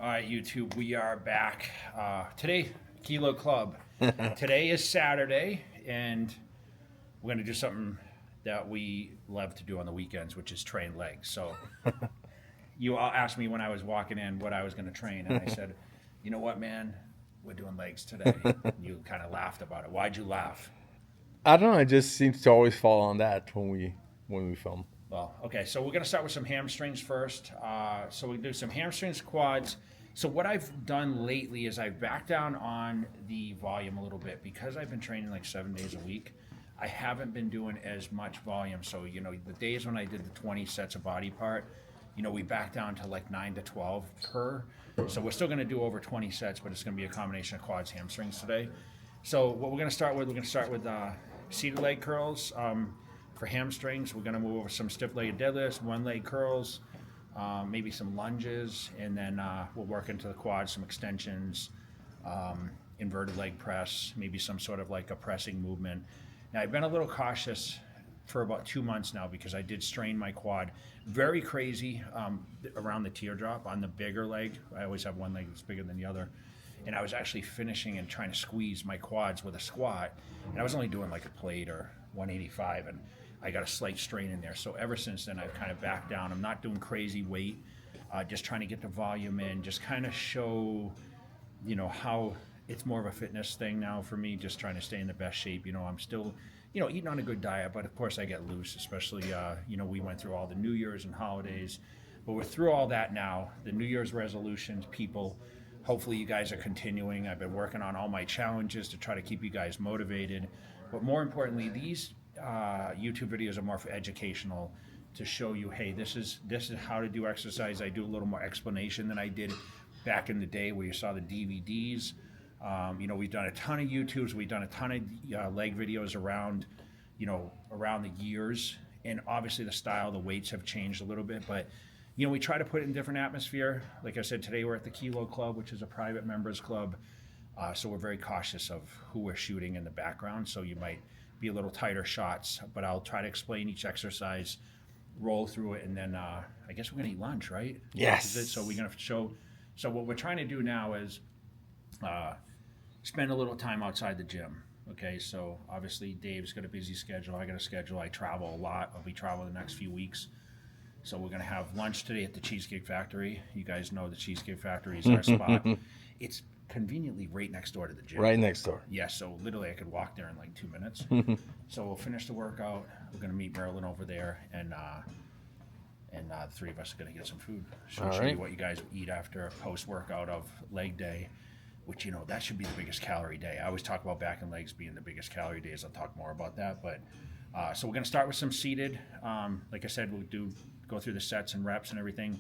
All right, YouTube, we are back. Today, Kilo Club. Today is Saturday, and we're going to do something that we love to do on the weekends, which is train legs. So you all asked me when I was walking in what I was going to train, and I said, you know what, man? We're doing legs today. You kind of laughed about it. Why'd you laugh? I don't know. It just seems to always fall on that when we film. Well, okay, so we're going to start with some hamstrings first. So we do some hamstrings, quads. So what I've done lately is I've backed down on the volume a little bit because I've been training like 7 days a week. I haven't been doing as much volume. So, you know, the days when I did the 20 sets of body part, you know, we backed down to like 9 to 12 per. So we're still going to do over 20 sets, but it's going to be a combination of quads, hamstrings today. So what we're going to start with, seated leg curls. For hamstrings, we're going to move over some stiff-legged deadlifts, one-leg curls, maybe some lunges, and then we'll work into the quads, some extensions, inverted leg press, maybe some sort of like a pressing movement. Now, I've been a little cautious for about 2 months now because I did strain my quad very crazy around the teardrop on the bigger leg. I always have one leg that's bigger than the other. And I was actually finishing and trying to squeeze my quads with a squat, and I was only doing like a plate or 185, and I got a slight strain in there. So ever since then, I've kind of backed down. I'm not doing crazy weight, just trying to get the volume in, just kind of show, you know, how it's more of a fitness thing now for me, just trying to stay in the best shape. You know, I'm still, you know, eating on a good diet, but of course I get loose, especially, you know, we went through all the New Year's and holidays, but we're through all that now. The New Year's resolutions, people, hopefully you guys are continuing. I've been working on all my challenges to try to keep you guys motivated. But more importantly, these YouTube videos are more for educational, to show you, hey, this is how to do exercise. I do a little more explanation than I did back in the day where you saw the DVDs. You know, we've done a ton of YouTubes. We've done a ton of leg videos around, you know, around the years. And obviously the style, the weights have changed a little bit, but you know, we try to put it in different atmosphere. Like I said, today we're at the Kilo Club, which is a private members club. So we're very cautious of who we're shooting in the background. So you might be a little tighter shots, but I'll try to explain each exercise, roll through it, and then I guess we're gonna eat lunch, right? Yes. So we're gonna show. So what we're trying to do now is spend a little time outside the gym. Okay, so obviously Dave's got a busy schedule. I got a schedule. I travel a lot. I'll be traveling the next few weeks. So we're going to have lunch today at the Cheesecake Factory. You guys know the Cheesecake Factory is our spot. It's conveniently right next door to the gym. Right next door. Yeah, so literally I could walk there in like 2 minutes. So we'll finish the workout. We're going to meet Marilyn over there, and the three of us are going to get some food. Show you what you guys eat after a post-workout of leg day, which, you know, that should be the biggest calorie day. I always talk about back and legs being the biggest calorie days. I'll talk more about that, but so we're going to start with some seated. Like I said, we'll go through the sets and reps and everything.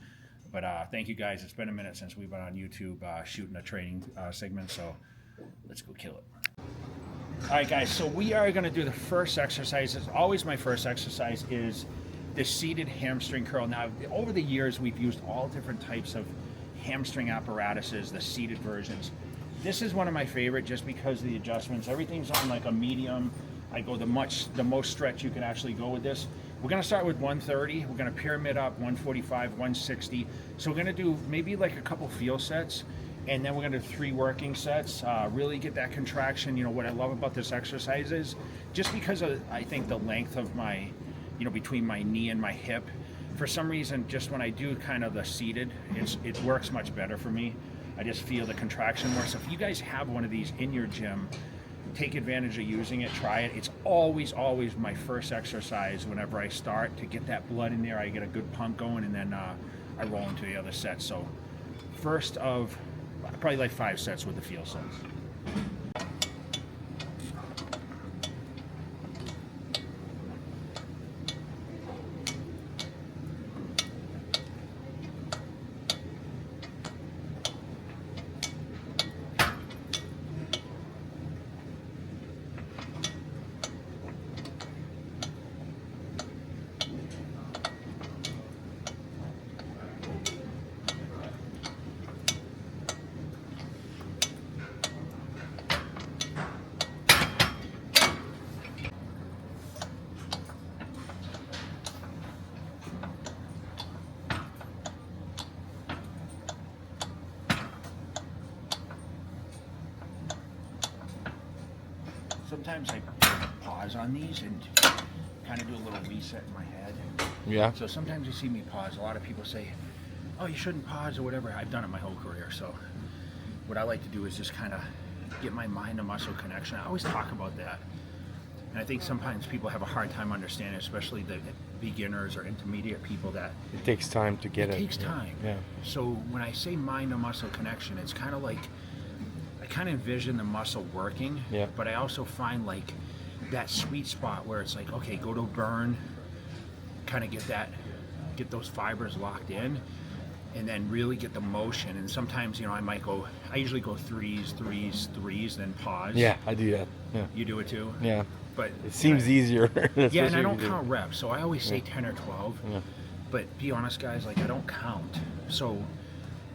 But thank you guys. It's been a minute since we've been on YouTube shooting a training segment, so let's go kill it. All right, guys, so we are going to do the first exercise. As always, my first exercise is the seated hamstring curl. Now, over the years, we've used all different types of hamstring apparatuses, the seated versions. This is one of my favorite just because of the adjustments. Everything's on like a medium. I go the most stretch you can actually go with this. We're going to start with 130. We're going to pyramid up 145, 160. So we're going to do maybe like a couple feel sets, and then we're going to do 3 working sets. Really get that contraction. You know, what I love about this exercise is just because of, I think, the length of my, you know, between my knee and my hip. For some reason, just when I do kind of the seated, it works much better for me. I just feel the contraction more. So if you guys have one of these in your gym, take advantage of using it, try it. It's always my first exercise whenever I start, to get that blood in there. I get a good pump going, and then I roll into the other sets. So first of probably like 5 sets with the feel sets. sometimes I pause on these and kind of do a little reset in my head. Yeah. So sometimes you see me pause. A lot of people say, oh, you shouldn't pause or whatever. I've done it my whole career. So what I like to do is just kind of get my mind to muscle connection. I always talk about that. And I think sometimes people have a hard time understanding, especially the beginners or intermediate people, that It takes time to get it. it takes time. Yeah. So when I say mind to muscle connection, it's kind of like, I kind of envision the muscle working, Yeah. but I also find like that sweet spot where it's like, okay, go to burn, kind of get those fibers locked in, and then really get the motion. And sometimes, you know, I usually go threes, then pause. Yeah, I do that. Yeah. You do it too? Yeah. But It seems easier. yeah, and I don't count reps, so I always say 10 or 12. Yeah. But be honest, guys, like I don't count. So,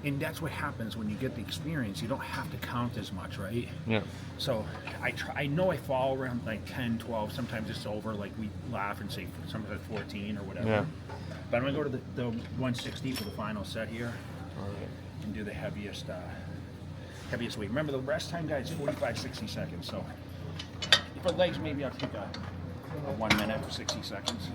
and that's what happens when you get the experience. You don't have to count as much, right? Yeah. So I know I fall around like 10, 12. Sometimes it's over, like we laugh and say sometimes 14 or whatever. Yeah. But I'm gonna go to the 160 for the final set here All right. and do the heaviest weight. Remember, the rest time, guys, 45, 60 seconds. So for legs, maybe I'll take a 1 minute, 60 seconds.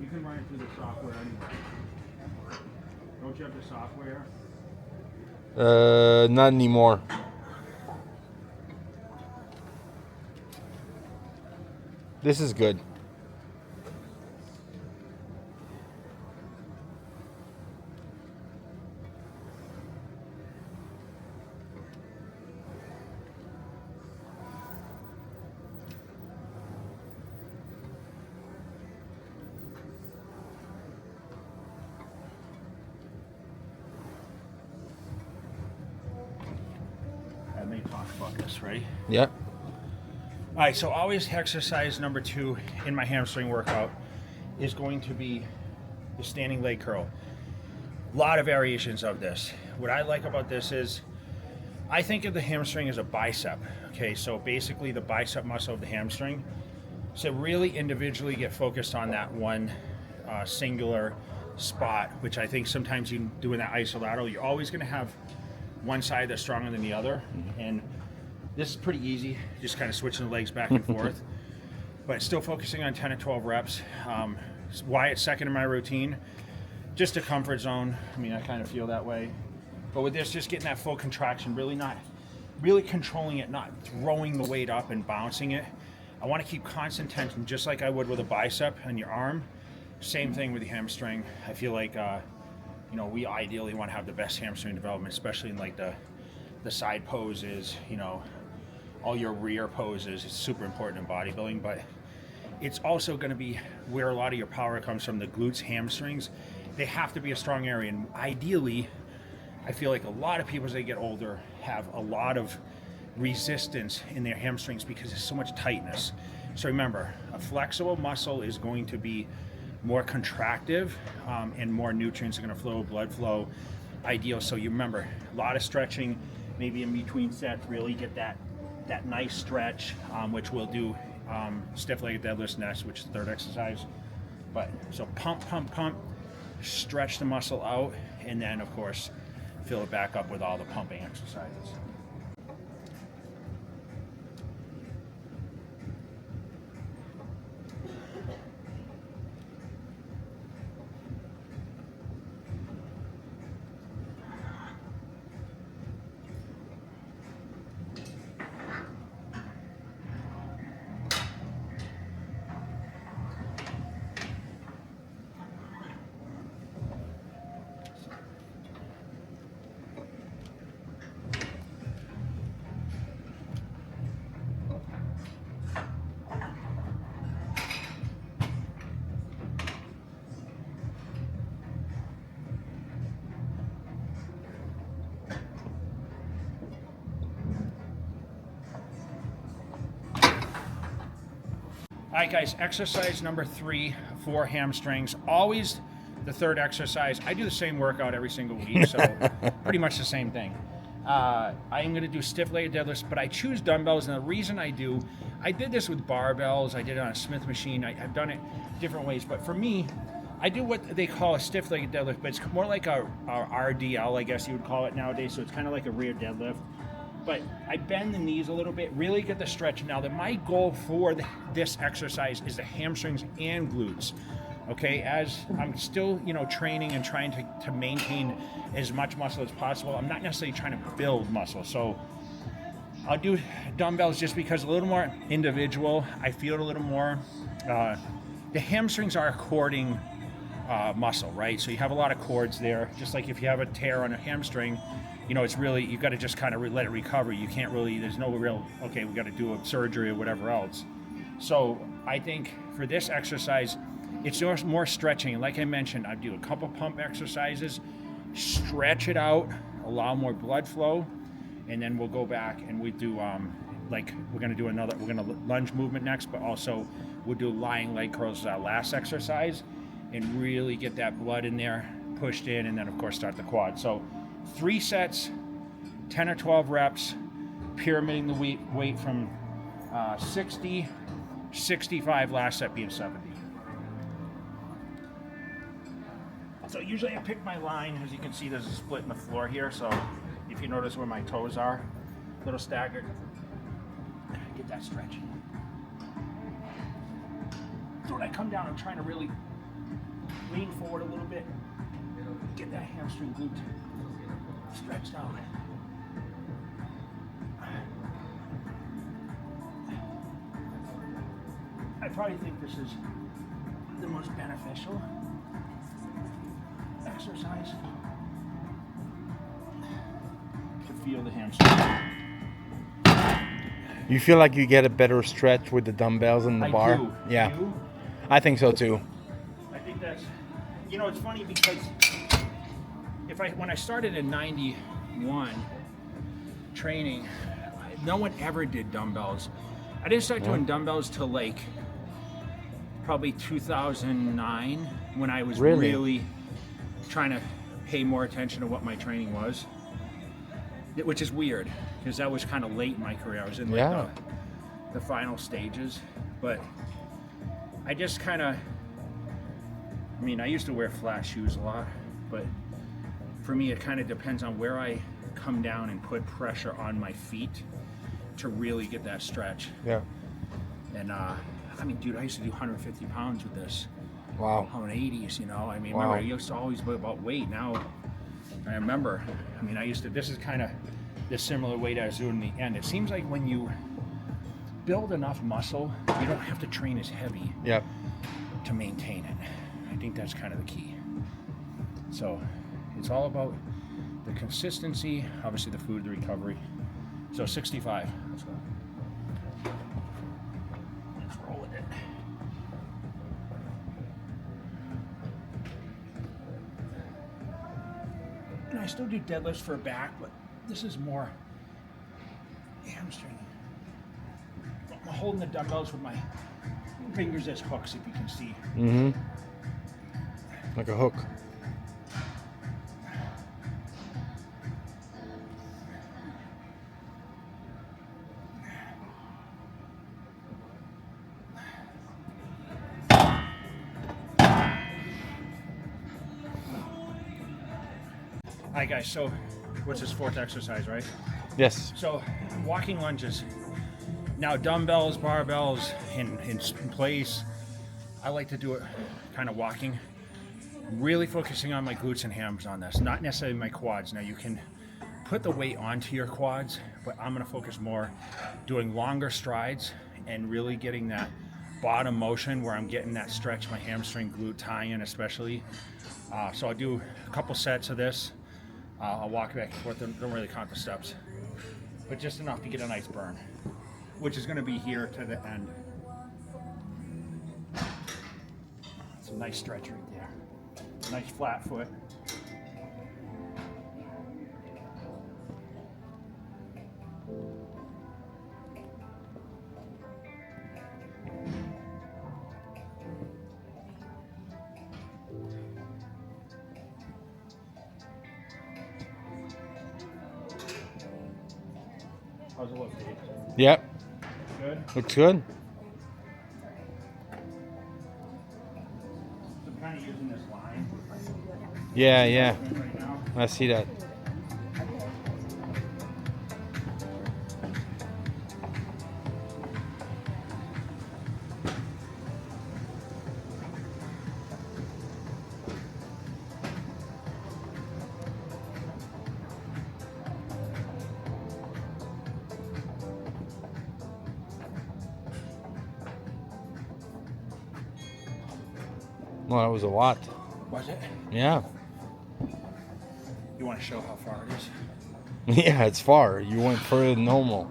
You can run it through the software anyway. Don't you have the software? Not anymore. This is good. I may talk about this, right? Yeah. All right, so always exercise number 2 in my hamstring workout is going to be the standing leg curl. A lot of variations of this. What I like about this is I think of the hamstring as a bicep. Okay, so basically the bicep muscle of the hamstring. So really individually get focused on that one singular spot, which I think sometimes you do in that isolateral, you're always gonna have one side that's stronger than the other. And this is pretty easy, just kind of switching the legs back and forth, but still focusing on 10 to 12 reps. Why it's second in my routine, just a comfort zone. I mean, I kind of feel that way. But with this, just getting that full contraction, really controlling it, not throwing the weight up and bouncing it. I want to keep constant tension, just like I would with a bicep and your arm. Same thing with the hamstring. I feel like, you know, we ideally want to have the best hamstring development, especially in like the side poses, you know, all your rear poses. It's super important in bodybuilding, but it's also going to be where a lot of your power comes from. The glutes, hamstrings, they have to be a strong area. And ideally, I feel like a lot of people as they get older have a lot of resistance in their hamstrings because there's so much tightness. So remember, a flexible muscle is going to be more contractive and more nutrients are going to flow, blood flow, ideal. So you remember, a lot of stretching, maybe in between sets, really get that nice stretch, which we'll do stiff legged deadlifts next, which is the third exercise. But so pump, stretch the muscle out, and then of course fill it back up with all the pumping exercises. right, guys, exercise number 3 for hamstrings. Always the third exercise. I do the same workout every single week, so pretty much the same thing. I am going to do stiff leg deadlifts, but I choose dumbbells, and the reason I did this with barbells. I did it on a Smith machine. I've done it different ways, but for me, I do what they call a stiff leg deadlift, but it's more like a RDL, I guess you would call it nowadays. So it's kind of like a rear deadlift. But I bend the knees a little bit, really get the stretch. Now, my goal for this exercise is the hamstrings and glutes. Okay, as I'm still, training and trying to maintain as much muscle as possible. I'm not necessarily trying to build muscle. So I'll do dumbbells just because a little more individual. I feel it a little more. The hamstrings are a cording muscle, right? So you have a lot of cords there. Just like if you have a tear on a hamstring, it's really, you've got to just kind of let it recover. You can't really, there's no real, okay, we got to do a surgery or whatever else. So I think for this exercise, it's just more stretching. And like I mentioned, I do a couple pump exercises, stretch it out, allow more blood flow, and then we'll go back and we do, we're going to lunge movement next, but also we'll do lying leg curls last exercise and really get that blood in there, pushed in, and then of course start the quad. So 3 sets, 10 or 12 reps, pyramiding the weight from 60, 65, last set being 70. So usually I pick my line. As you can see, there's a split in the floor here. So if you notice where my toes are, a little staggered, get that stretch. So when I come down, I'm trying to really lean forward a little bit, get that hamstring glute stretched out. I probably think this is the most beneficial exercise to feel the hamstring. You feel like you get a better stretch with the dumbbells and the bar? Do. Yeah, You? I think so too. I think that's, it's funny because when I started in 91 training, no one ever did dumbbells. I didn't start doing dumbbells till probably 2009 when I was really trying to pay more attention to what my training was, which is weird because that was kind of late in my career. I was in the final stages, but I just kind of, I used to wear flat shoes a lot, but for me, it kind of depends on where I come down and put pressure on my feet to really get that stretch. Yeah. And dude, I used to do 150 pounds with this. Wow. On 80s, Wow. Remember, I used to always be about weight. Now, I remember, this is kind of the similar weight I was doing in the end. It seems like when you build enough muscle, you don't have to train as heavy to maintain it. I think that's kind of the key. So it's all about the consistency, obviously the food, the recovery. So 65, let's go. Let's roll with it. And I still do deadlifts for a back, but this is more hamstring. I'm holding the dumbbells with my fingers as hooks, if you can see. Mm-hmm. Like a hook. All right, guys, so what's this 4th exercise, right? Yes. So walking lunges. Now dumbbells, barbells in place. I like to do it kind of walking. Really focusing on my glutes and hams on this, not necessarily my quads. Now you can put the weight onto your quads, but I'm gonna focus more doing longer strides and really getting that bottom motion where I'm getting that stretch, my hamstring glute tie-in especially. So I'll do a couple sets of this. I'll walk back and forth, don't really count the steps, but just enough to get a nice burn, which is gonna be here to the end. It's a nice stretch right there. Nice flat foot. How's it look, Dave? Yep. Good? Looks good. So I'm kind of using this line. Yeah, yeah. Right now. I see that. Well, that was a lot. Was it? Yeah. You want to show how far it is? Yeah, it's far. You went further than normal.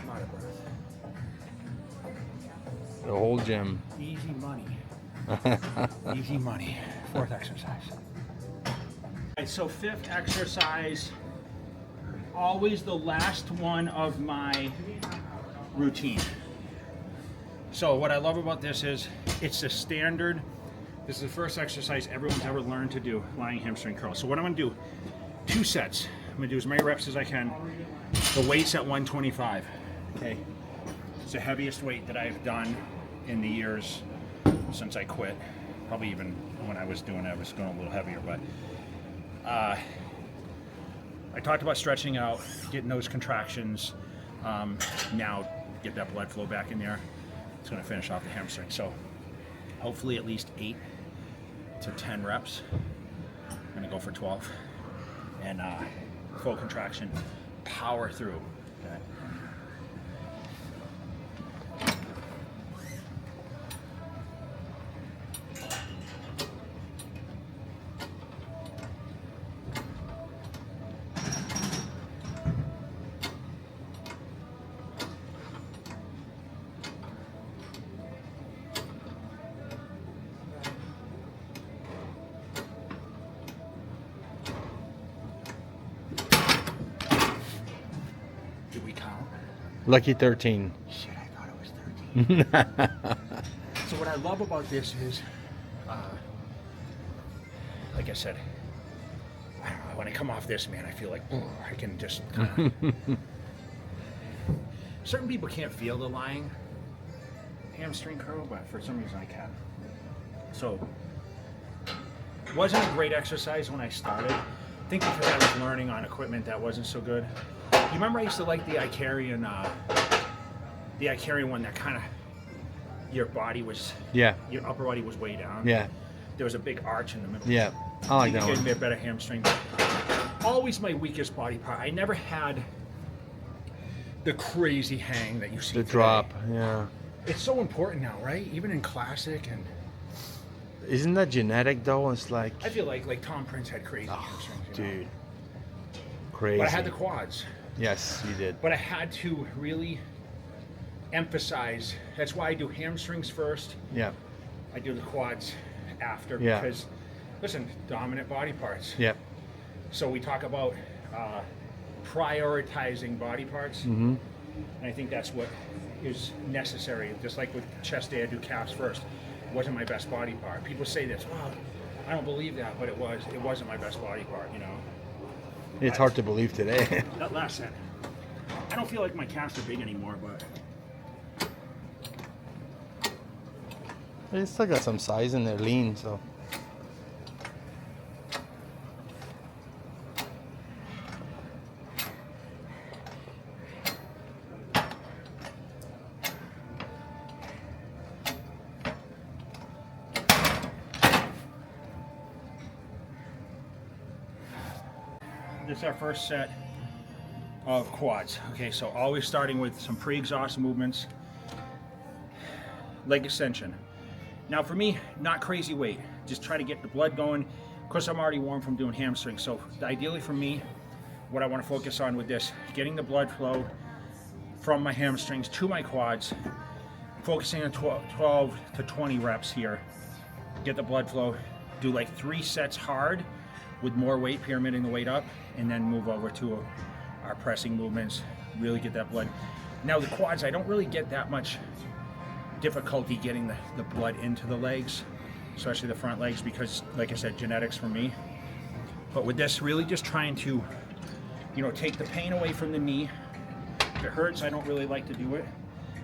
I'm out of breath. The whole gym. Easy money. Easy money. Fourth exercise. All right, so fifth exercise, always the last one of my routine. So what I love about this is it's the standard. This is the first exercise everyone's ever learned to do, lying hamstring curl. So what I'm gonna do, 2 sets. I'm gonna do as many reps as I can. The weight's at 125, okay? It's the heaviest weight that I've done in the years since I quit. Probably even when I was doing it, I was going a little heavier, but I talked about stretching out, getting those contractions. Now get that blood flow back in there. It's gonna finish off the hamstring. So hopefully at least 8 to 10 reps. I'm gonna go for 12. And full contraction, power through. Okay. Did we count? Lucky 13. Shit, I thought it was 13. So what I love about this is, like I said, I don't know, when I come off this, man, I feel like I can just kind of... Certain people can't feel the lying hamstring curl, but for some reason I can. So, wasn't a great exercise when I started. I think because I was learning on equipment that wasn't so good. You remember I used to like the Icarian one that kind of, your body was, Yeah. your upper body was way down. Yeah. There was a big arch in the middle. Yeah. I like that Gave one. me a better hamstring. Always my weakest body part. I never had the crazy hang that you see The today. drop. Yeah. It's so important now, right? Even in classic, and Isn't that genetic though? It's like, I feel like Tom Prince had crazy hamstrings. You know? dude, crazy. But I had the quads. Yes, you did. But I had to really emphasize. That's why I do hamstrings first. Yeah. I do the quads after Yeah. because, listen, dominant body parts. Yeah. So we talk about prioritizing body parts, Mm-hmm. and I think that's what is necessary. Just like with chest day, I do calves first. It wasn't my best body part. People say this, well, I don't believe that, but it wasn't my best body part, you know. It's hard to believe today. That last set. I don't feel like my calves are big anymore, but It's still got some size and they're lean, so. this is our first set of quads. Okay, so always starting with some pre-exhaust movements. Leg extension. Now for me, not crazy weight. Just try to get the blood going. Of course, I'm already warm from doing hamstrings. So ideally for me, what I want to focus on with this, getting the blood flow from my hamstrings to my quads, focusing on 12 to 20 reps here. Get the blood flow, do like 3 sets hard with more weight, pyramiding the weight up, and then move over to our pressing movements, really get that blood. Now the quads, I don't really get that much difficulty getting the blood into the legs, especially the front legs, because like I said, genetics for me. But with this, really just trying to, you know, take the pain away from the knee, If it hurts, I don't really like to do it.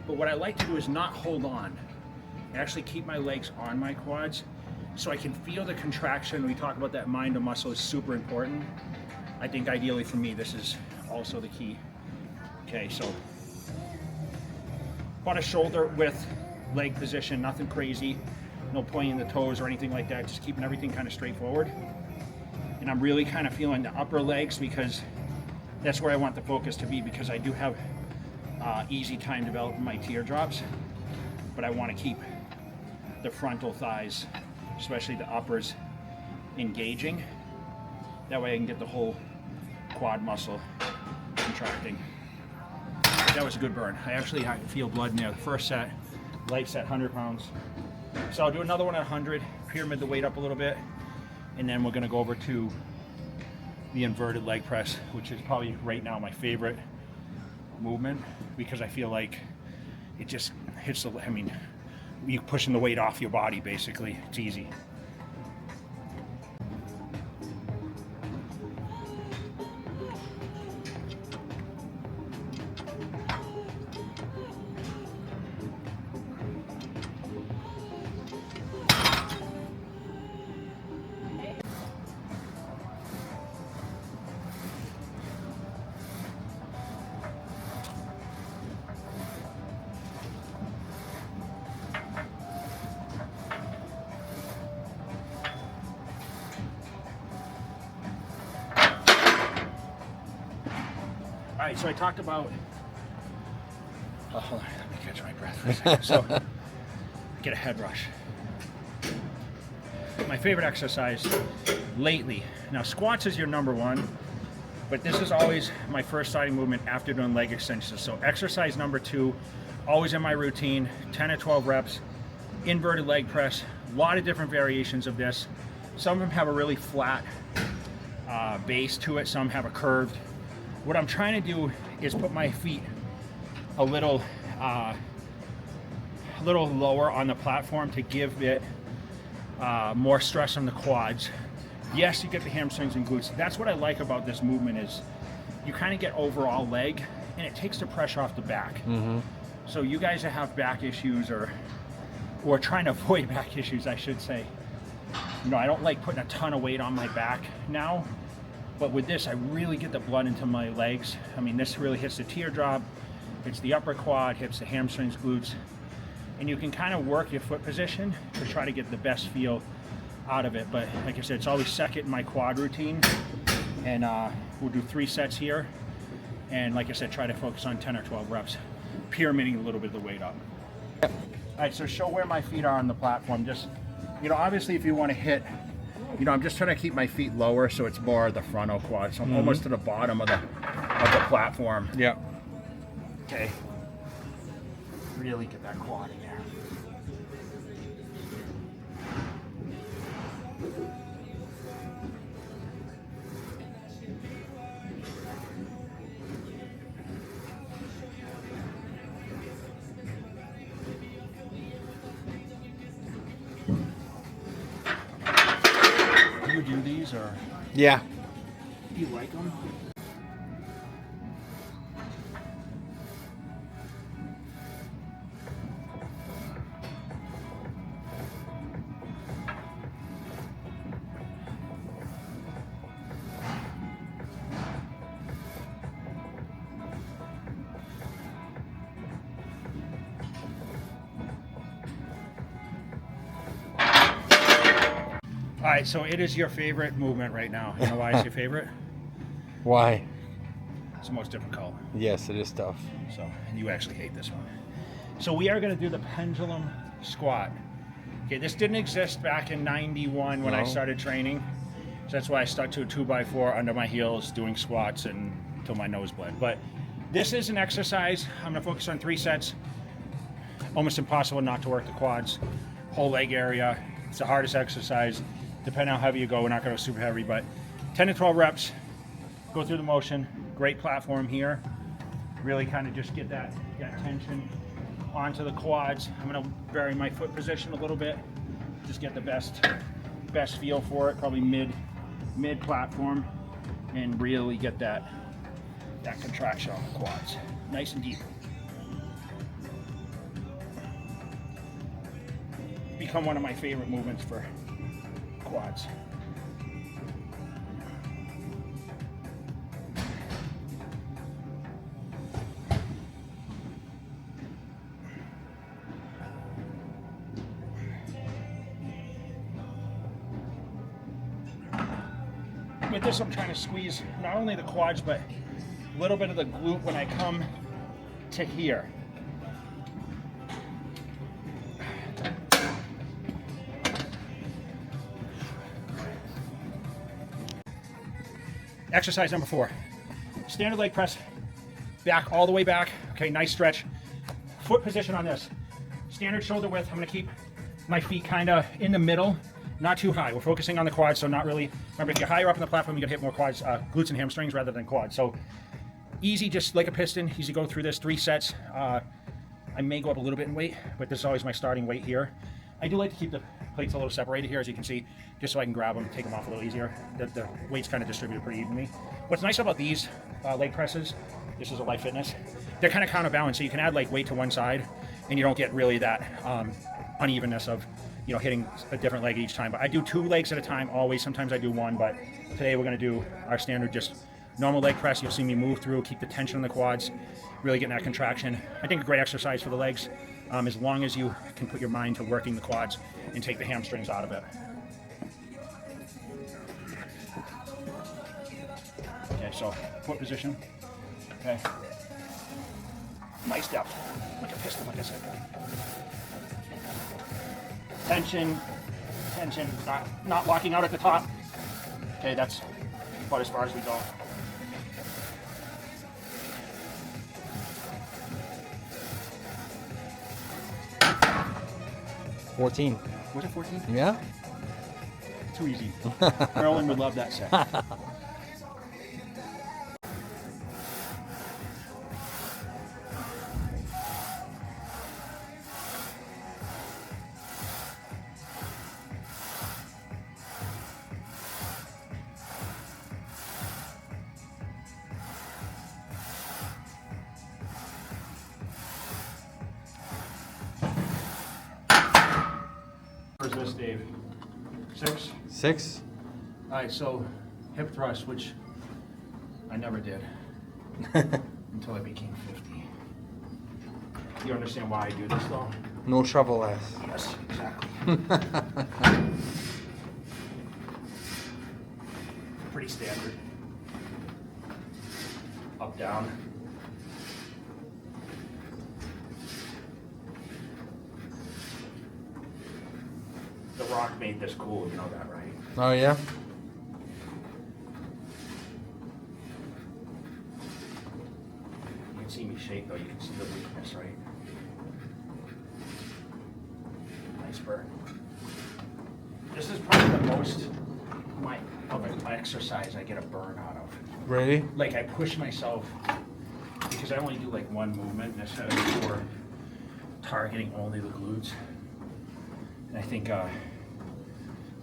But what I like to do is not hold on. I actually keep my legs on my quads so I can feel the contraction. We talk about that mind to muscle is super important. I think ideally for me, this is also the key. Okay, so about a shoulder width leg position, nothing crazy, no pointing the toes or anything like that, just keeping everything kind of straightforward. And I'm really kind of feeling the upper legs because that's where I want the focus to be, because I do have easy time developing my teardrops, but I want to keep the frontal thighs, especially the uppers, engaging. That way I can get the whole quad muscle contracting. That was a good burn. I actually feel blood in there. The first set, light set, 100 pounds. So I'll do another one at 100, pyramid the weight up a little bit, and then we're gonna go over to the inverted leg press, which is probably right now my favorite movement, because I feel like it just hits the, I mean, you're pushing the weight off your body basically. It's easy. All right, so I talked about, oh, hold on, let me catch my breath for a second. So, get a head rush. My favorite exercise lately, now squats is your number one, but this is always my first starting movement after doing leg extensions. So exercise number 2, always in my routine, 10 to 12 reps, inverted leg press, a lot of different variations of this. Some of them have a really flat base to it, some have a curved. What I'm trying to do is put my feet a little lower on the platform to give it more stress on the quads. Yes, you get the hamstrings and glutes. That's what I like about this movement is you kind of get overall leg, and it takes the pressure off the back. Mm-hmm. So you guys that have back issues or trying to avoid back issues, I should say, you know, I don't like putting a ton of weight on my back now. But with this, I really get the blood into my legs. I mean, this really hits the teardrop, hits the upper quad, hits the hamstrings, glutes. And you can kind of work your foot position to try to get the best feel out of it. But like I said, it's always second in my quad routine. And we'll do 3 sets here. And like I said, try to focus on 10 or 12 reps, pyramiding a little bit of the weight up. All right, so show where my feet are on the platform. Just, you know, obviously if you want to hit, you know, I'm just trying to keep my feet lower so it's more the frontal quad. So I'm almost to the bottom of the platform. Yeah. Okay. Really get that quad in there. Do you do these or? Yeah. Do you like them? All right, so it is your favorite movement right now. You know why it's your favorite? Why? It's the most difficult. Yes, it is tough. So, and you actually hate this one. So we are gonna do the pendulum squat. Okay, this didn't exist back in '91 when I started training. So that's why I stuck to a 2x4 under my heels doing squats until my nose bled. But this is an exercise. I'm gonna focus on 3 sets. Almost impossible not to work the quads, whole leg area. It's the hardest exercise. Depending on how heavy you go, we're not gonna go super heavy, but 10 to 12 reps, go through the motion. Great platform here. Really kind of just get that tension onto the quads. I'm gonna vary my foot position a little bit. Just get the best feel for it, probably mid platform, and really get that that contraction on the quads, nice and deep. Become one of my favorite movements for quads. With this, I'm trying to squeeze not only the quads, but a little bit of the glute when I come to here. Exercise number 4. Standard leg press, back, all the way back. Okay, nice stretch. Foot position on this. Standard shoulder width. I'm gonna keep my feet kind of in the middle, not too high. We're focusing on the quads, so not really. Remember, if you're higher up on the platform, you're gonna hit more quads, glutes and hamstrings rather than quads. So easy, just like a piston. Easy to go through this, 3 sets. I may go up a little bit in weight, but this is always my starting weight here. I do like to keep the plates a little separated here, as you can see, just so I can grab them, take them off a little easier. The weight's kind of distributed pretty evenly. What's nice about these leg presses, this is a Life Fitness, they're kind of counterbalanced, so you can add like weight to one side, and you don't get really that unevenness of, you know, hitting a different leg each time. But I do 2 legs at a time always. Sometimes I do 1, but today we're going to do our standard just normal leg press. You'll see me move through, keep the tension in the quads, really getting that contraction. I think a great exercise for the legs, as long as you can put your mind to working the quads and take the hamstrings out of it. Okay, so foot position. Okay. Nice depth. Like a piston, like I said. Tension, tension, not locking out at the top. Okay, that's about as far as we go. $14. Was it 14? Yeah. Too easy. Marilyn would love that set. Where's this, Dave? 6? 6. All right, so hip thrust, which I never did until I became 50. You understand why I do this, though? No shovel ass. Yes, exactly. Pretty standard. Up, down. The Rock made this cool, you know that, right? Oh yeah. You can see me shake though, you can see the weakness, right? Nice burn. This is probably the most of an exercise I get a burn out of. Really? Like I push myself because I only do like 1 movement instead of 4, targeting only the glutes. And I think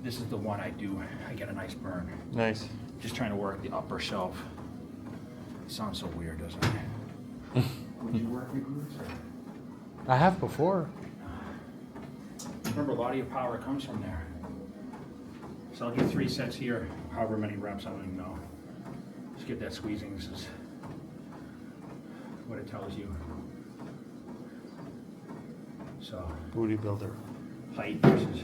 this is the one I do. I get a nice burn. Nice. Just trying to work the upper shelf. It sounds so weird, doesn't it? Would you work your glutes? I have before. Remember, a lot of your power comes from there. So I'll do 3 sets here, however many reps, I don't even know. Just get that squeezing. This is what it tells you. So, Booty builder. height versus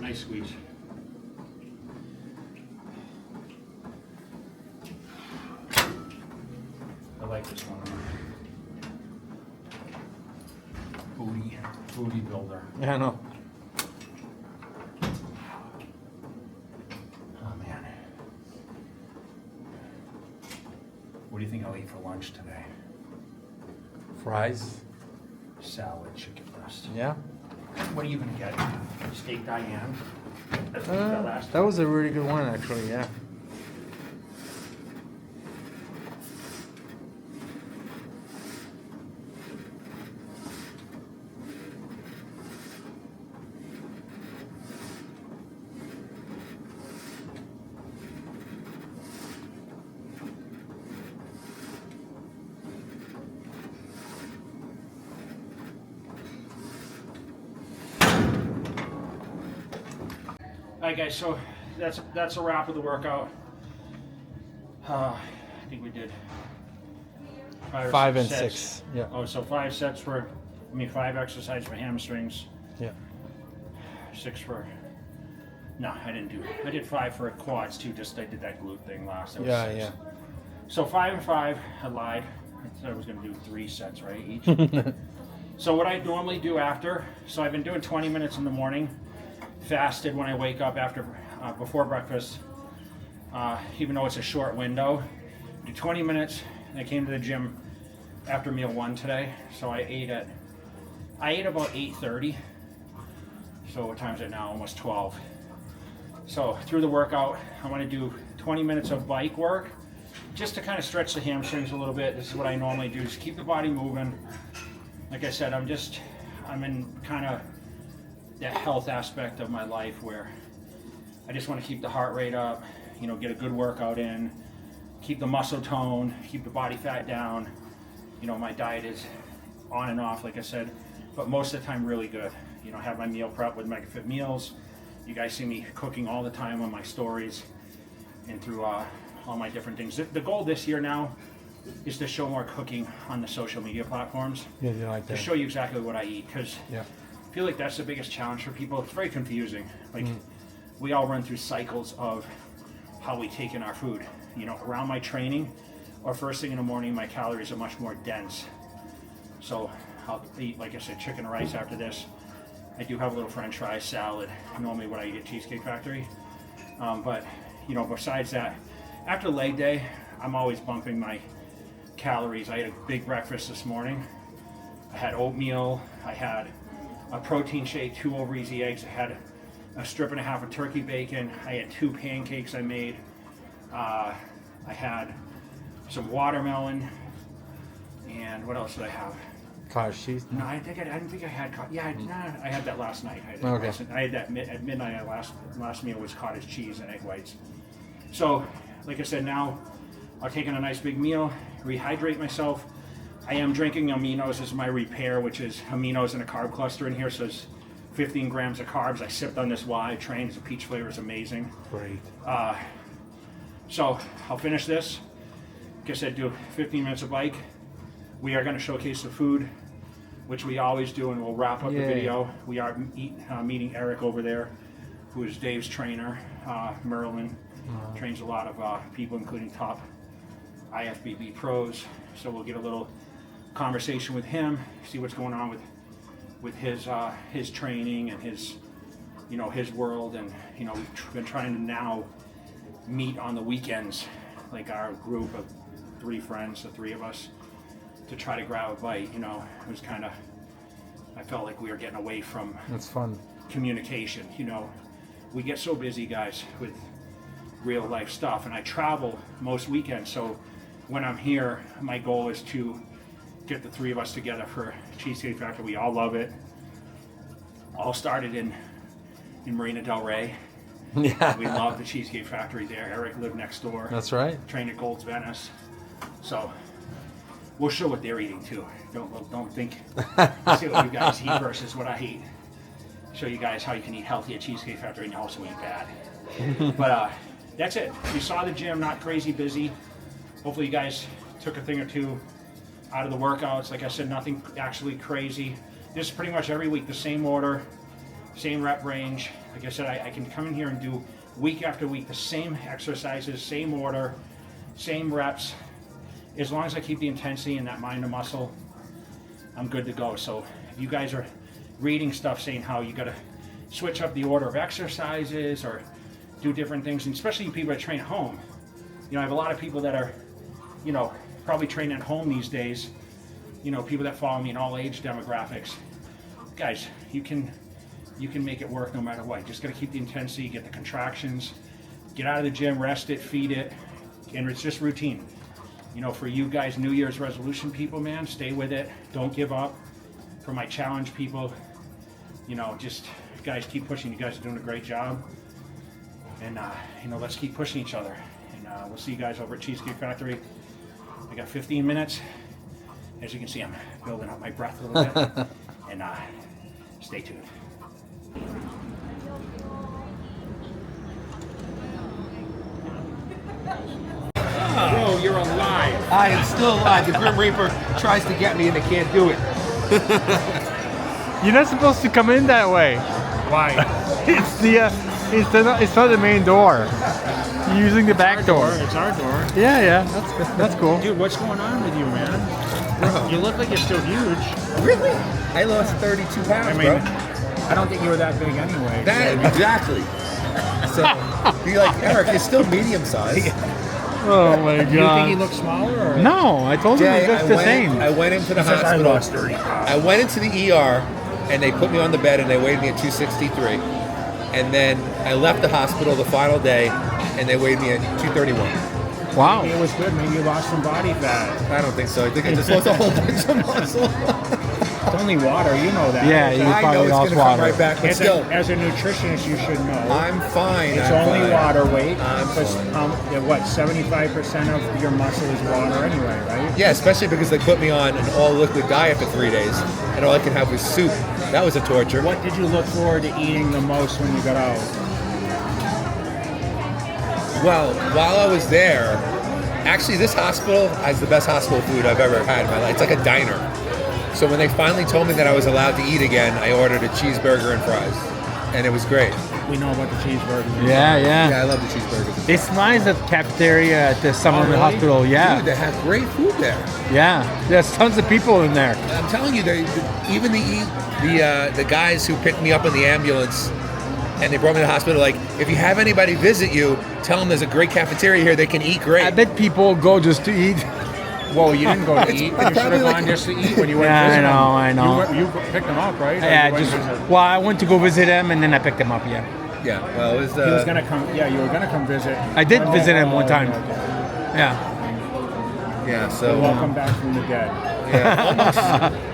nice squeeze. I like this one. Booty builder. Yeah, I know. Oh man. What do you think I'll eat for lunch today? Fries. Salad, chicken breast. Yeah. What are you gonna get? Steak Diane? That's what you got last That was a really good one, actually. Yeah. right, guys. So that's a wrap of the workout. I think we did 5 and sets. 6. Yeah. Oh, so 5 sets for, 5 exercises for hamstrings. Yeah. 6 for. No, I didn't do. I did 5 for quads too. Just I did that glute thing last. That was Yeah, 6. yeah. So 5 and 5. I lied. I said I was going to do 3 sets, right? Each. So what I normally do after. So I've been doing 20 minutes in the morning. Fasted when I wake up after before breakfast. Even though it's a short window, do 20 minutes. I came to the gym after meal 1 today, so I ate about 8:30. So what time is it now? Almost 12. So through the workout, I want to do 20 minutes of bike work, just to kind of stretch the hamstrings a little bit. This is what I normally do, just keep the body moving. Like I said, I'm in kind of that health aspect of my life where I just want to keep the heart rate up, get a good workout in, keep the muscle tone, keep the body fat down. My diet is on and off, like I said, but most of the time really good. Have my meal prep with MegaFit Meals. You guys see me cooking all the time on my stories and through all my different things. The goal this year now is to show more cooking on the social media platforms. Yeah, you like to that. show you exactly what I eat, because Yeah. I feel like that's the biggest challenge for people. It's very confusing. Like we all run through cycles of how we take in our food. Around my training or first thing in the morning, my calories are much more dense. So I'll eat, like I said, chicken and rice after this. I do have a little French fries, salad, normally what I eat at Cheesecake Factory. But besides that, after leg day, I'm always bumping my calories. I had a big breakfast this morning. I had oatmeal. I had a protein shake, 2 over easy eggs. I had a strip and a half of turkey bacon. I had 2 pancakes I made. I had some watermelon. And what else did I have? Cottage cheese? No, I didn't think I had. I had that last night. Okay. I had that at midnight. Last meal was cottage cheese and egg whites. So, like I said, now I'm taking a nice big meal, rehydrate myself. I am drinking aminos. This is my repair, which is aminos and a carb cluster in here. So it's 15 grams of carbs. I sipped on this while I trained. The peach flavor is amazing. Great. So I'll finish this. Like I said, do 15 minutes of bike. We are going to showcase the food, which we always do, and we'll wrap up the video. We are meeting Eric over there, who is Dave's trainer. Merlin trains a lot of people, including top IFBB pros. So we'll get a little conversation with him, see what's going on with his training and his world. And we've been trying to now meet on the weekends, like our group of 3 friends, the 3 of us, to try to grab a bite. It was kind of, I felt like we were getting away from That's fun. communication. We get so busy, guys, with real life stuff, and I travel most weekends, so when I'm here, my goal is to get the 3 of us together for Cheesecake Factory. We all love it. All started in Marina Del Rey. Yeah. We love the Cheesecake Factory there. Eric lived next door. That's right. Trained at Gold's Venice. So we'll show what they're eating too. Don't think see what you guys eat versus what I eat. Show you guys how you can eat healthy at Cheesecake Factory and also eat bad. But that's it. You saw the gym, not crazy busy. Hopefully you guys took a thing or 2 out of the workouts. Like I said, nothing actually crazy. This is pretty much every week the same order, same rep range. Like I said, I can come in here and do week after week the same exercises, same order, same reps. As long as I keep the intensity and that mind to muscle, I'm good to go. So if you guys are reading stuff saying how you got to switch up the order of exercises or do different things, and especially people that train at home. I have a lot of people that are, probably training at home these days. People that follow me in all age demographics. Guys, you can make it work no matter what. Just got to keep the intensity, get the contractions, get out of the gym, rest it, feed it, and it's just routine. For you guys, New Year's resolution people, man, stay with it. Don't give up. For my challenge people, just guys, keep pushing. You guys are doing a great job. And, let's keep pushing each other. And we'll see you guys over at Cheesecake Factory. I got 15 minutes. As you can see, I'm building up my breath a little bit. And stay tuned. I am still alive. The Grim Reaper tries to get me and they can't do it. You're not supposed to come in that way. Why? It's not the main door. You're using the back door. It's our door. Yeah, that's cool. Dude, what's going on with you, man? Bro. You look like you're still huge. Really? I lost 32 pounds, I mean, bro. I don't think you were that big anyway. Exactly. So, be like, Eric, you're still medium size. Oh my Do you think he god. looks smaller? Or? No, I told him he looks the same. I went into the Says I hospital. lost 30 pounds. I went into the ER, and they put me on the bed, and they weighed me at 263. And then I left the hospital the final day, and they weighed me at 231. Wow. Maybe it was good. Maybe you lost some body fat. I don't think so. I think I just lost a whole bunch of muscle. It's only water. You know that. Yeah, you I know probably it's lost going to come water. right back, but As still, as a nutritionist, you should know. I'm fine. It's I'm only fine. water weight. I'm Because fine. what, 75% of your muscle is water anyway, right? Yeah, especially because they put me on an all-liquid diet for 3 days, and all I could have was soup. That was a torture. What did you look forward to eating the most when you got out? Well, while I was there, actually this hospital has the best hospital food I've ever had in my life. It's like a diner. So when they finally told me that I was allowed to eat again, I ordered a cheeseburger and fries. And it was great. We know about the cheeseburger. Yeah. Yeah, I love the cheeseburgers. It's nice at cafeteria at the summer really? hospital. Yeah. Dude, they have great food there. Yeah. There's tons of people in there. I'm telling you, even the guys who picked me up in the ambulance and they brought me to the hospital, like, if you have anybody visit you, tell them there's a great cafeteria here. They can eat great. I bet people go just to eat. Whoa, you didn't go to eat. You should probably have like- gone just to eat when you went Yeah, to visit I know. You picked them up, right? Or Yeah, you went just to visit? well, I went to go visit him and then I picked him up. Yeah. Yeah, well, it was... He was gonna come. Yeah, you were gonna come visit. I did visit him one time. Okay. Yeah. yeah, so... Welcome back from the dead. Yeah, almost.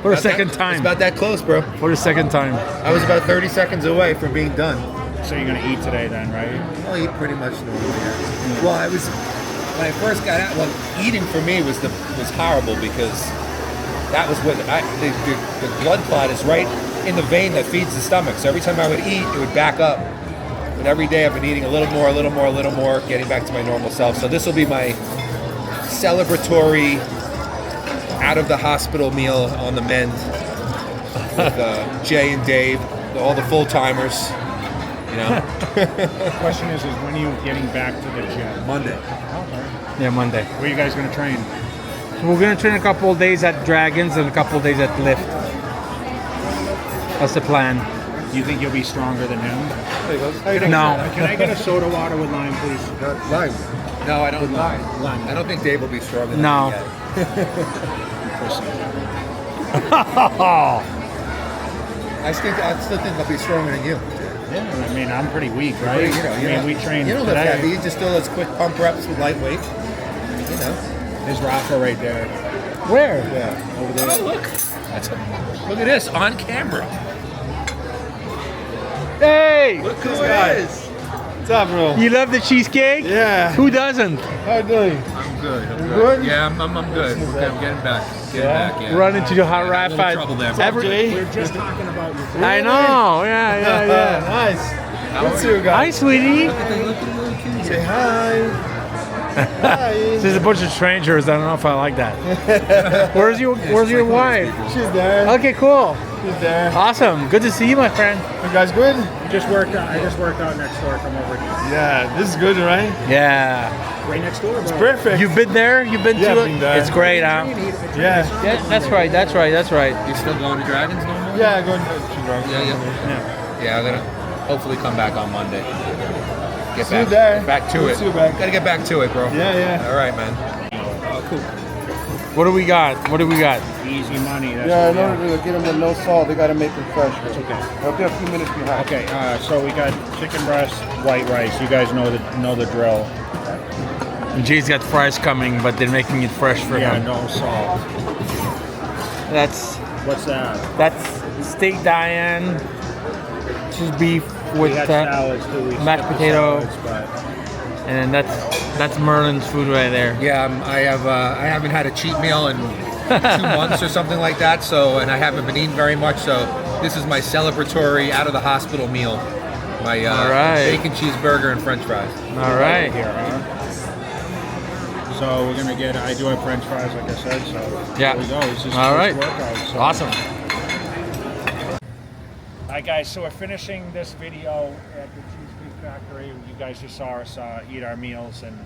For the About second that- time. It's about that close, bro. For the second time. I was about 30 seconds away from being done. So you're gonna eat today then, right? I'll eat pretty much normally. Yeah. Well, I was when I first got out. Well, eating for me was horrible because that was what the blood clot is right in the vein that feeds the stomach. So every time I would eat, it would back up. But every day I've been eating a little more, getting back to my normal self. So this will be my celebratory out of the hospital meal on the mend with Jay and Dave, all the full timers. You know, The question is when are you getting back to the gym? Monday. Okay. Yeah, Monday. Where are you guys gonna train? So we're gonna train a couple of days at Dragons and a couple of days at Lift. That's the plan. Do you think you'll be stronger than him? No. Can I get a soda water with lime, please? Lime. No, I don't. Lime. I don't think Dave will be stronger than No. me yet. I still think I'll be stronger than you. Yeah, I mean, I'm pretty weak, right? We train You don't lift heavy. today. You just do those quick pump reps with lightweight. You know. There's Rafa right there. Where? Yeah. Over there. Oh, look. Look at this on camera. Hey! Look who it is. What's up, bro? You love the cheesecake? Yeah. Who doesn't? How you doing? I'm good. I'm good? Yeah, I'm good. I'm getting back. Yeah. Run into the hot A little Rafa. trouble there. We're just talking about you. I know. Yeah. Nice. How Good to are you Hi, guys. sweetie. Say hi. Hi. There's a bunch of strangers. I don't know if I like that. Where's your wife? She's there. Okay, cool. She's there. Awesome. Good to see you, my friend. You guys good? I just worked out next door. Come over here. Yeah, this is good, right? Yeah. Right next door, bro. Perfect. You've been there? You've been Yeah, to I've it? been there. It's great, huh? Yeah. Yeah, that's right. You still going to Dragons no more? Yeah, going to Yeah, I'm gonna hopefully come back on Monday. Get See you back, there. get back to We'll it. see you back. Gotta get back to it, bro. Yeah. All right, man. Oh, cool. What do we got? Easy money. That's Yeah, what in order to get them with no salt, they gotta make them fresh. It's okay. It'll be a few minutes behind. Okay, so we got chicken breast, white rice. You guys know the drill. Jay's got fries coming, but they're making it fresh for Yeah, him. no salt. What's that? That's steak Diane, cheese beef We with had salads too. We mashed skipped the potato. salads, but and then that's Merlin's food right there. Yeah, I haven't had a cheat meal in 2 months or something like that. So, and I haven't been eating very much. So, this is my celebratory out of the hospital meal. My All right. bacon cheeseburger and French fries. All right. here, huh? So we're gonna get. I do have French fries, like I said. So Yeah. here we go. It's just All right. workout, so. Awesome. All right, guys. So we're finishing this video at the Cheesecake Factory. You guys just saw us eat our meals, and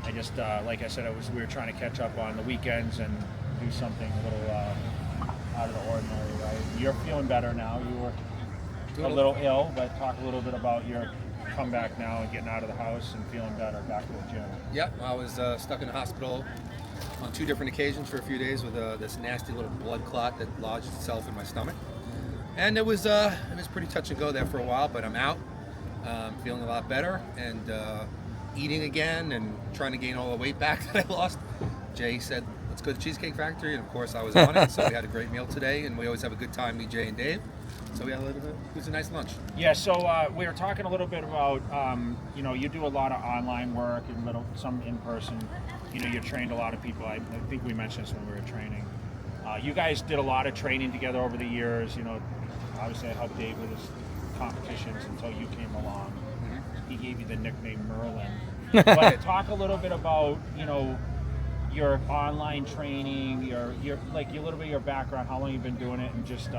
I just, like I said, we were trying to catch up on the weekends and do something a little out of the ordinary. Right? You're feeling better now. You were a little ill, but talk a little bit about your comeback now and getting out of the house and feeling better, back to the gym. Yep, I was stuck in the hospital on 2 different occasions for a few days with this nasty little blood clot that lodged itself in my stomach. And it was pretty touch and go there for a while, but I'm out, feeling a lot better, and eating again and trying to gain all the weight back that I lost. Jay said, let's go to Cheesecake Factory, and of course I was on it, so we had a great meal today, and we always have a good time, me, Jay, and Dave. So we had it was a nice lunch. Yeah, so we were talking a little bit about, you know, you do a lot of online work and some in person. You know, you trained a lot of people. I think we mentioned this when we were training. You guys did a lot of training together over the years. You know, obviously I helped Dave with his competitions until you came along. He gave you the nickname Merlin. But talk a little bit about, you know, your online training, your like a little bit of your background, how long you've been doing it, and just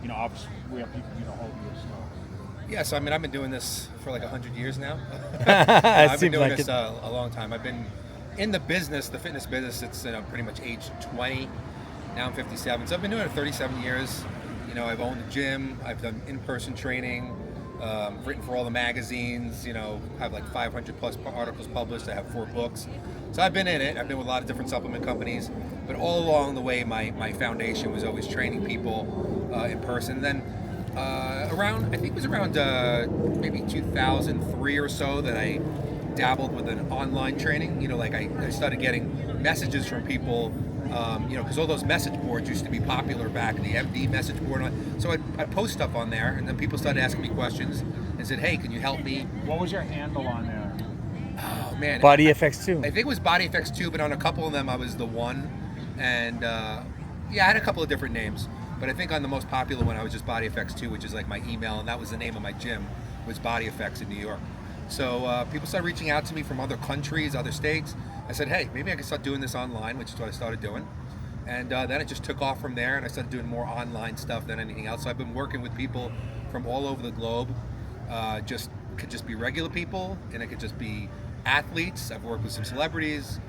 you know, obviously where people, you know, hold you. So. Yeah, so I mean, I've been doing this for like 100 years now. It I've been seems doing like this it. a long time. I've been in the business, the fitness business, it's pretty much age 20. Now I'm 57, so I've been doing it 37 years. You know, I've owned a gym, I've done in-person training, written for all the magazines, you know, have like 500 plus articles published, I have 4 books. So I've been in it, I've been with a lot of different supplement companies, but all along the way my foundation was always training people in person. And then around, I think it was around maybe 2003 or so that I dabbled with an online training. You know, like I started getting messages from people, you know, because all those message boards used to be popular back, the MD message board. So I'd post stuff on there, and then people started asking me questions and said, hey, can you help me? What was your handle on there? Oh, man. Body FX2. I think it was Body FX2, but on a couple of them I was the one. And yeah, I had a couple of different names. But I think on the most popular one I was just Body FX2, which is like my email, and that was the name of my gym, was Body Effects in New York. So people started reaching out to me from other countries, other states. I said, hey, maybe I can start doing this online, which is what I started doing. And then it just took off from there, and I started doing more online stuff than anything else. So I've been working with people from all over the globe. Could just be regular people, and it could just be athletes. I've worked with some celebrities,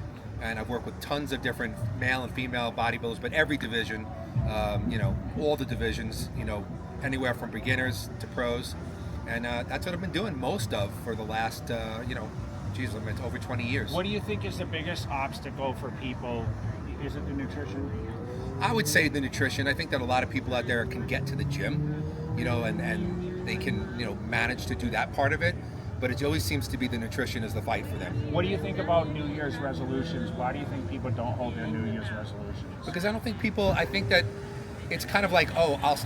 and I've worked with tons of different male and female bodybuilders, but every division, you know, all the divisions, you know, anywhere from beginners to pros. And that's what I've been doing most of for the last, you know, geez, it's over 20 years. What do you think is the biggest obstacle for people? Is it the nutrition? I would say the nutrition. I think that a lot of people out there can get to the gym, you know, and they can, you know, manage to do that part of it. But it always seems to be the nutrition is the fight for them. What do you think about New Year's resolutions? Why do you think people don't hold their New Year's resolutions? Because I don't think people, I think that it's kind of like, oh, I'll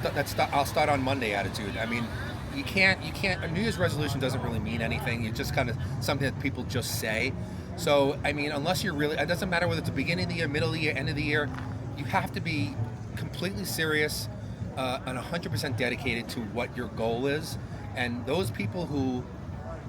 start on Monday attitude. I mean, you can't, a New Year's resolution doesn't really mean anything. It's just kind of something that people just say. So, I mean, unless you're really, it doesn't matter whether it's the beginning of the year, middle of the year, end of the year, you have to be completely serious and 100% dedicated to what your goal is. And those people who,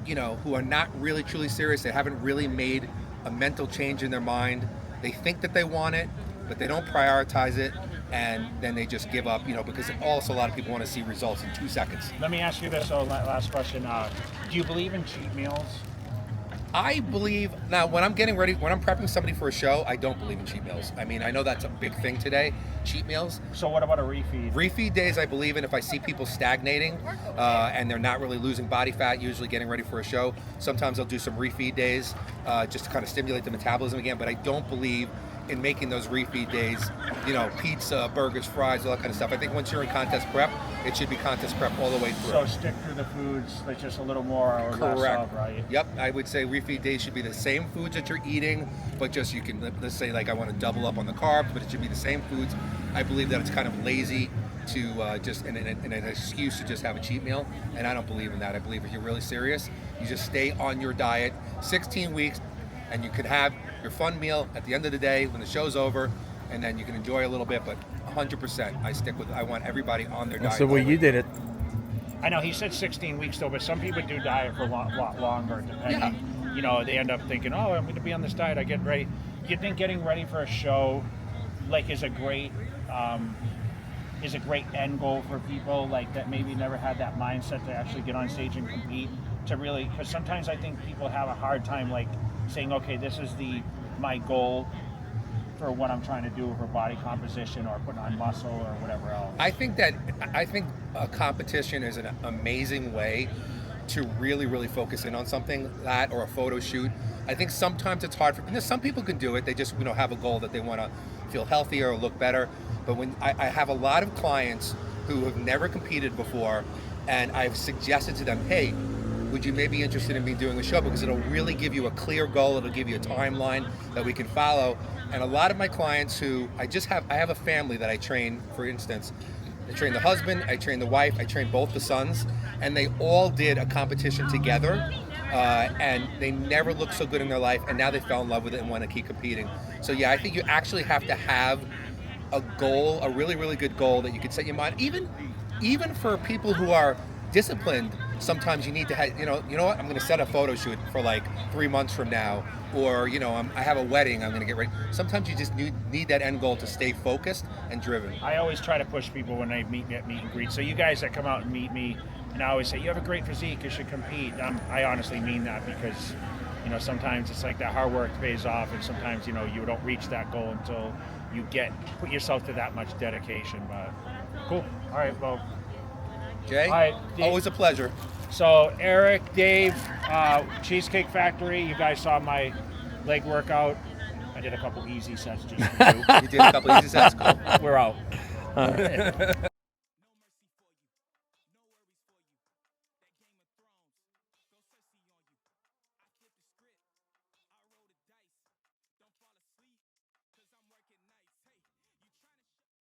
you know, who are not really truly serious, they haven't really made a mental change in their mind. They think that they want it, but they don't prioritize it, and then they just give up, you know, because also a lot of people want to see results in 2 seconds. Let me ask you this, last question. Do you believe in cheat meals? I believe, now when I'm getting ready, when I'm prepping somebody for a show, I don't believe in cheat meals. I mean, I know that's a big thing today, cheat meals. So what about a refeed? Refeed days I believe in. If I see people stagnating and they're not really losing body fat, usually getting ready for a show, sometimes I'll do some refeed days just to kind of stimulate the metabolism again, but I don't believe in making those refeed days, you know, pizza, burgers, fries, all that kind of stuff. I think once you're in contest prep, it should be contest prep all the way through. So stick to the foods, like just a little more or less of, right? Yep, I would say refeed days should be the same foods that you're eating, but just you can, let's say like I want to double up on the carbs, but it should be the same foods. I believe that it's kind of lazy to just, and an excuse to just have a cheat meal, and I don't believe in that. I believe if you're really serious, you just stay on your diet 16 weeks, and you can have your fun meal at the end of the day when the show's over, and then you can enjoy a little bit, but 100% I want everybody on their diet. That's the way you did it. I know he said 16 weeks though, but some people do diet for a lot longer, depending. Yeah. you know, they end up thinking, oh, I'm going to be on this diet. I get ready. You think getting ready for a show, like, is a great end goal for people like that maybe never had that mindset to actually get on stage and compete, to really, because sometimes I think people have a hard time like saying, okay, this is my goal for what I'm trying to do for body composition or putting on muscle or whatever else. I think a competition is an amazing way to really, really focus in on something, that or a photo shoot. I think sometimes it's hard for, some people can do it. They just, have a goal that they want to feel healthier or look better. But when I have a lot of clients who have never competed before, and I've suggested to them, hey, would you maybe be interested in me doing a show? Because it'll really give you a clear goal. It'll give you a timeline that we can follow. And a lot of my clients who I have a family that I train, for instance. I train the husband, I train the wife, I train both the sons, and they all did a competition together, and they never looked so good in their life, and now they fell in love with it and want to keep competing. So yeah, I think you actually have to have a goal, a really, really good goal that you can set your mind. Even for people who are disciplined, sometimes you need to have, you know what, I'm going to set a photo shoot for like 3 months from now, or I have a wedding, I'm going to get ready. Sometimes you just need that end goal to stay focused and driven. I always try to push people when I at meet and greet. So you guys that come out and meet me, and I always say, you have a great physique, you should compete. I honestly mean that, because sometimes it's like that hard work pays off, and sometimes you don't reach that goal until you put yourself to that much dedication. But cool. All right, well, Jay, all right, always a pleasure. So Eric, Dave, Cheesecake Factory, you guys saw my leg workout. I did a couple easy sets just for you. You did a couple easy sets. Cool. We're out.